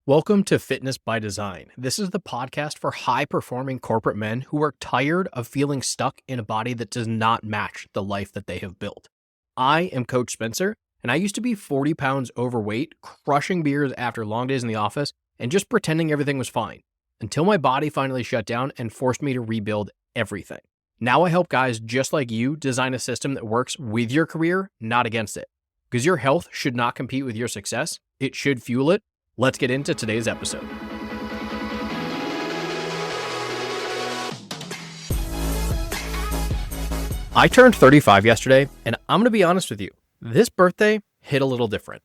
Welcome to Fitness by Design. This is the podcast for high-performing corporate men who are tired of feeling stuck in a body that does not match the life that they have built. I am Coach Spencer, and I used to be 40 pounds overweight, crushing beers after long days in the office, and just pretending everything was fine, until my body finally shut down and forced me to rebuild everything. Now I help guys just like you design a system that works with your career, not against it. Because your health should not compete with your success, it should fuel it. Let's get into today's episode. I turned 35 yesterday, and I'm going to be honest with you. This birthday hit a little different.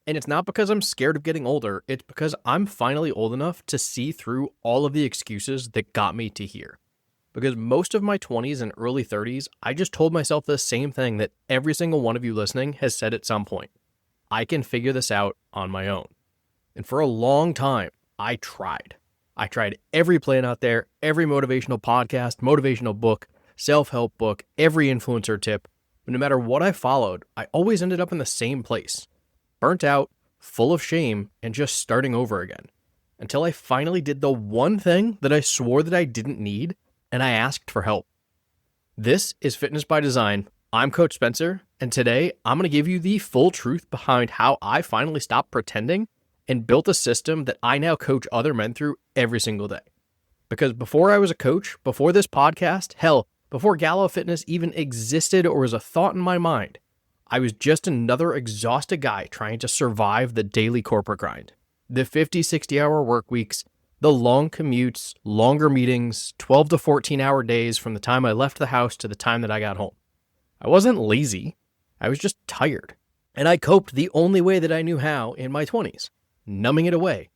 And it's not because I'm scared of getting older, it's because I'm finally old enough to see through all of the excuses that got me to here. Because most of my 20s and early 30s, I just told myself the same thing that every single one of you listening has said at some point. I can figure this out on my own. And for a long time, I tried. I tried every plan out there, every motivational podcast, motivational book, self-help book, every influencer tip. But no matter what I followed, I always ended up in the same place. Burnt out, full of shame, and just starting over again. Until I finally did the one thing that I swore that I didn't need, and I asked for help. This is Fitness by Design. I'm Coach Spencer, and today I'm going to give you the full truth behind how I finally stopped pretending and built a system that I now coach other men through every single day. Because before I was a coach, before this podcast, hell, before Gallo Fitness even existed or was a thought in my mind, I was just another exhausted guy trying to survive the daily corporate grind. The 50, 60-hour work weeks, the long commutes, longer meetings, 12 to 14-hour days from the time I left the house to the time that I got home. I wasn't lazy. I was just tired. And I coped the only way that I knew how in my 20s. Numbing it away.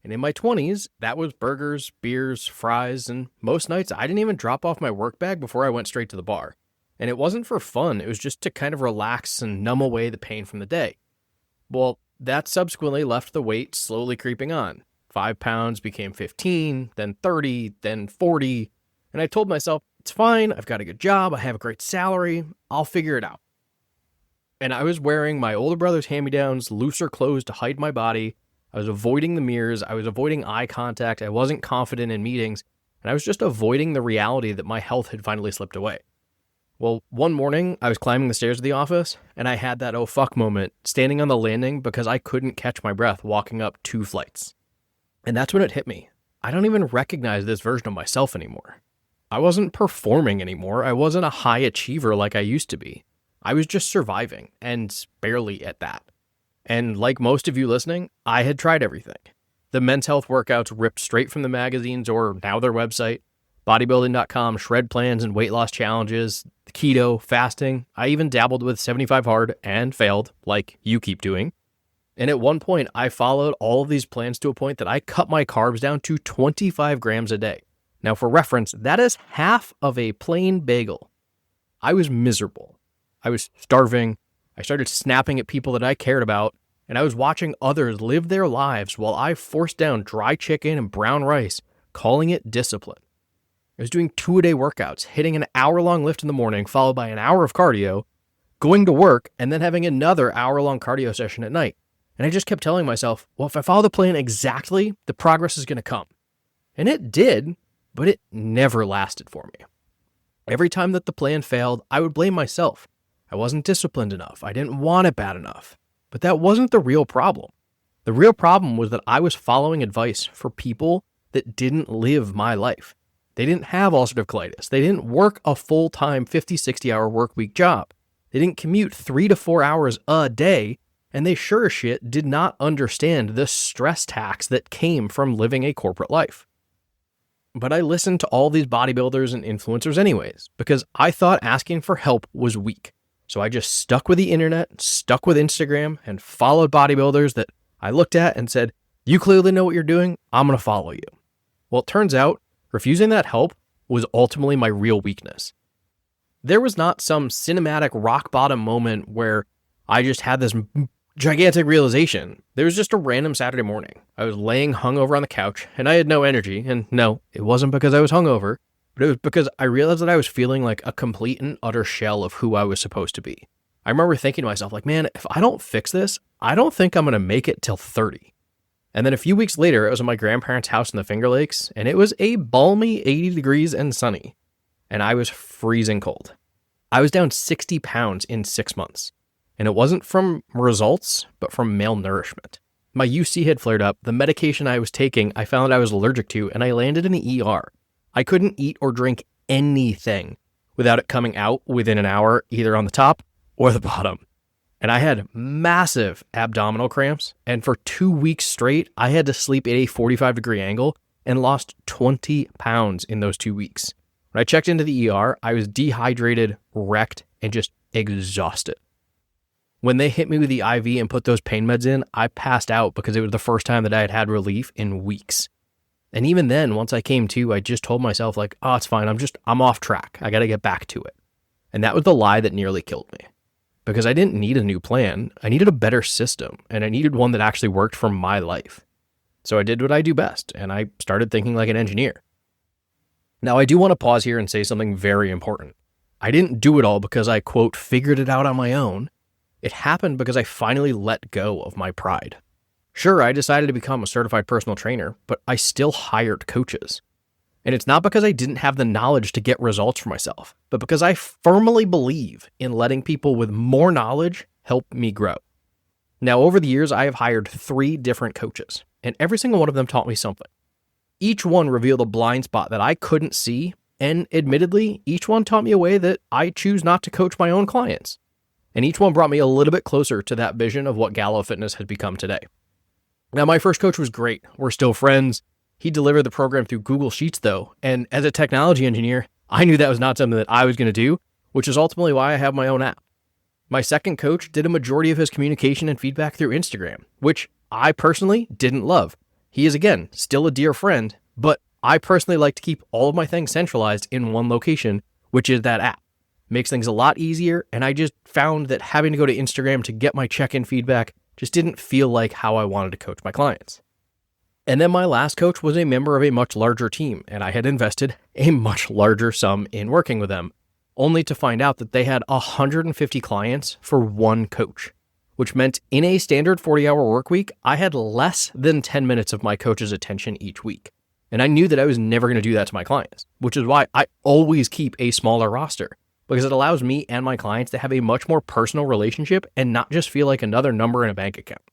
And in my 20s, that was burgers, beers, fries, and most nights I didn't even drop off my work bag before I went straight to the bar. And it wasn't for fun, it was just to kind of relax and numb away the pain from the day. Well, that subsequently left the weight slowly creeping on. 5 pounds became 15, then 30, then 40, and I told myself, it's fine, I've got a good job, I have a great salary, I'll figure it out. And I was wearing my older brother's hand-me-downs, looser clothes to hide my body. I was avoiding the mirrors, I was avoiding eye contact, I wasn't confident in meetings, and I was just avoiding the reality that my health had finally slipped away. Well, one morning, I was climbing the stairs of the office, and I had that oh fuck moment, standing on the landing because I couldn't catch my breath walking up 2 flights. And that's when it hit me. I don't even recognize this version of myself anymore. I wasn't performing anymore, I wasn't a high achiever like I used to be. I was just surviving, and barely at that. And like most of you listening, I had tried everything. The men's health workouts ripped straight from the magazines or now their website, bodybuilding.com, shred plans and weight loss challenges, keto, fasting. I even dabbled with 75 hard and failed, like you keep doing. And at one point, I followed all of these plans to a point that I cut my carbs down to 25 grams a day. Now, for reference, that is half of a plain bagel. I was miserable. I was starving. I started snapping at people that I cared about, and I was watching others live their lives while I forced down dry chicken and brown rice, calling it discipline. I was doing 2-a-day workouts, hitting an hour-long lift in the morning, followed by an hour of cardio, going to work, and then having another hour-long cardio session at night. And I just kept telling myself, well, if I follow the plan exactly, the progress is going to come. And it did, but it never lasted for me. Every time that the plan failed, I would blame myself. I wasn't disciplined enough. I didn't want it bad enough. But that wasn't the real problem. The real problem was that I was following advice for people that didn't live my life. They didn't have ulcerative colitis. They didn't work a full-time 50, 60-hour work week job. They didn't commute 3 to 4 hours a day, and they sure as shit did not understand the stress tax that came from living a corporate life. But I listened to all these bodybuilders and influencers anyways, because I thought asking for help was weak. So I just stuck with the internet, stuck with Instagram, and followed bodybuilders that I looked at and said, you clearly know what you're doing, I'm going to follow you. Well, it turns out, refusing that help was ultimately my real weakness. There was not some cinematic rock bottom moment where I just had this gigantic realization. There was just a random Saturday morning. I was laying hungover on the couch, and I had no energy, and no, it wasn't because I was hungover. But it was because I realized that I was feeling like a complete and utter shell of who I was supposed to be. I remember thinking to myself, like, man, if I don't fix this, I don't think I'm going to make it till 30. And then a few weeks later, I was at my grandparents' house in the Finger Lakes, and it was a balmy 80 degrees and sunny, and I was freezing cold. I was down 60 pounds in 6 months, and it wasn't from results, but from malnourishment. My UC had flared up, the medication I was taking I found I was allergic to, and I landed in the ER. I couldn't eat or drink anything without it coming out within an hour, either on the top or the bottom. And I had massive abdominal cramps, and for 2 weeks straight, I had to sleep at a 45-degree angle and lost 20 pounds in those 2 weeks. When I checked into the ER, I was dehydrated, wrecked, and just exhausted. When they hit me with the IV and put those pain meds in, I passed out because it was the first time that I had had relief in weeks. And even then, once I came to, I just told myself like, oh, it's fine. I'm off track. I got to get back to it. And that was the lie that nearly killed me. Because I didn't need a new plan. I needed a better system, and I needed one that actually worked for my life. So I did what I do best, and I started thinking like an engineer. Now, I do want to pause here and say something very important. I didn't do it all because I, quote, figured it out on my own. It happened because I finally let go of my pride. Sure, I decided to become a certified personal trainer, but I still hired coaches. And it's not because I didn't have the knowledge to get results for myself, but because I firmly believe in letting people with more knowledge help me grow. Now, over the years, I have hired 3 different coaches, and every single one of them taught me something. Each one revealed a blind spot that I couldn't see, and admittedly, each one taught me a way that I choose not to coach my own clients. And each one brought me a little bit closer to that vision of what Gallo Fitness has become today. Now, my first coach was great. We're still friends. He delivered the program through Google Sheets, though, and as a technology engineer, I knew that was not something that I was going to do, which is ultimately why I have my own app. My second coach did a majority of his communication and feedback through Instagram, which I personally didn't love. He is, again, still a dear friend, but I personally like to keep all of my things centralized in one location, which is that app. Makes things a lot easier, and I just found that having to go to Instagram to get my check-in feedback just didn't feel like how I wanted to coach my clients. And then my last coach was a member of a much larger team, and I had invested a much larger sum in working with them, only to find out that they had 150 clients for one coach, which meant in a standard 40-hour work week, I had less than 10 minutes of my coach's attention each week. And I knew that I was never going to do that to my clients, which is why I always keep a smaller roster, because it allows me and my clients to have a much more personal relationship and not just feel like another number in a bank account.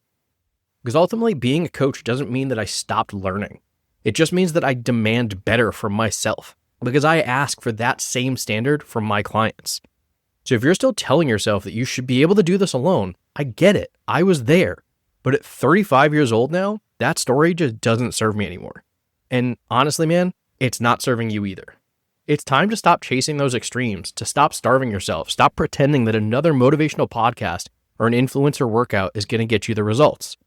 Because ultimately, being a coach doesn't mean that I stopped learning. It just means that I demand better from myself, because I ask for that same standard from my clients. So if you're still telling yourself that you should be able to do this alone, I get it. I was there. But at 35 years old now, that story just doesn't serve me anymore. And honestly, man, it's not serving you either. It's time to stop chasing those extremes, to stop starving yourself, stop pretending that another motivational podcast or an influencer workout is going to get you the results.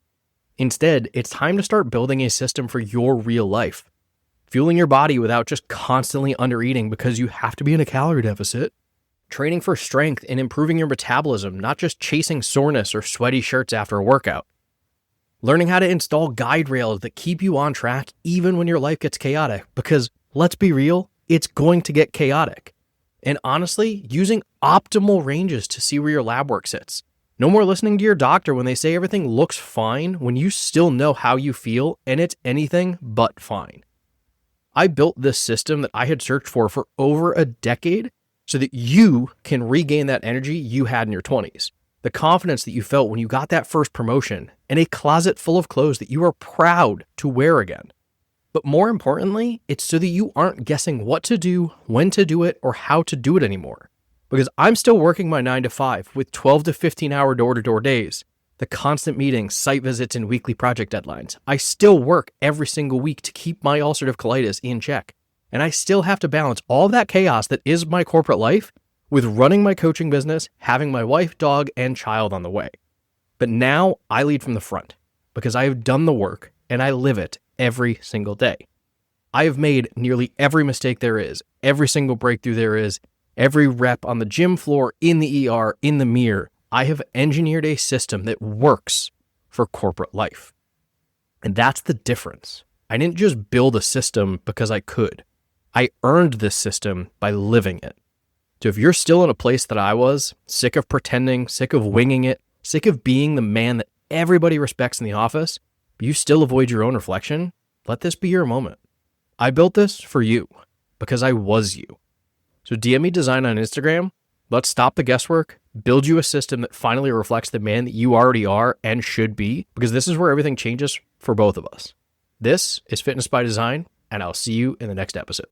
Instead, it's time to start building a system for your real life, fueling your body without just constantly undereating because you have to be in a calorie deficit, training for strength and improving your metabolism, not just chasing soreness or sweaty shirts after a workout, learning how to install guide rails that keep you on track even when your life gets chaotic, because let's be real, it's going to get chaotic. And honestly, using optimal ranges to see where your lab work sits. No more listening to your doctor when they say everything looks fine when you still know how you feel and it's anything but fine. I built this system that I had searched for over a decade so that you can regain that energy you had in your 20s, the confidence that you felt when you got that first promotion, and a closet full of clothes that you are proud to wear again. But more importantly, it's so that you aren't guessing what to do, when to do it, or how to do it anymore. Because I'm still working my 9 to 5 with 12 to 15 hour door-to-door days, the constant meetings, site visits, and weekly project deadlines. I still work every single week to keep my ulcerative colitis in check. And I still have to balance all that chaos that is my corporate life with running my coaching business, having my wife, dog, and child on the way. But now I lead from the front because I have done the work and I live it every single day. I have made nearly every mistake there is, every single breakthrough there is, every rep on the gym floor, in the ER, in the mirror. I have engineered a system that works for corporate life. And that's the difference. I didn't just build a system because I could. I earned this system by living it. So if you're still in a place that I was, sick of pretending, sick of winging it, sick of being the man that everybody respects in the office, you still avoid your own reflection, let this be your moment. I built this for you because I was you. So DM me design on Instagram. Let's stop the guesswork, build you a system that finally reflects the man that you already are and should be, because this is where everything changes for both of us. This is Fitness by Design, and I'll see you in the next episode.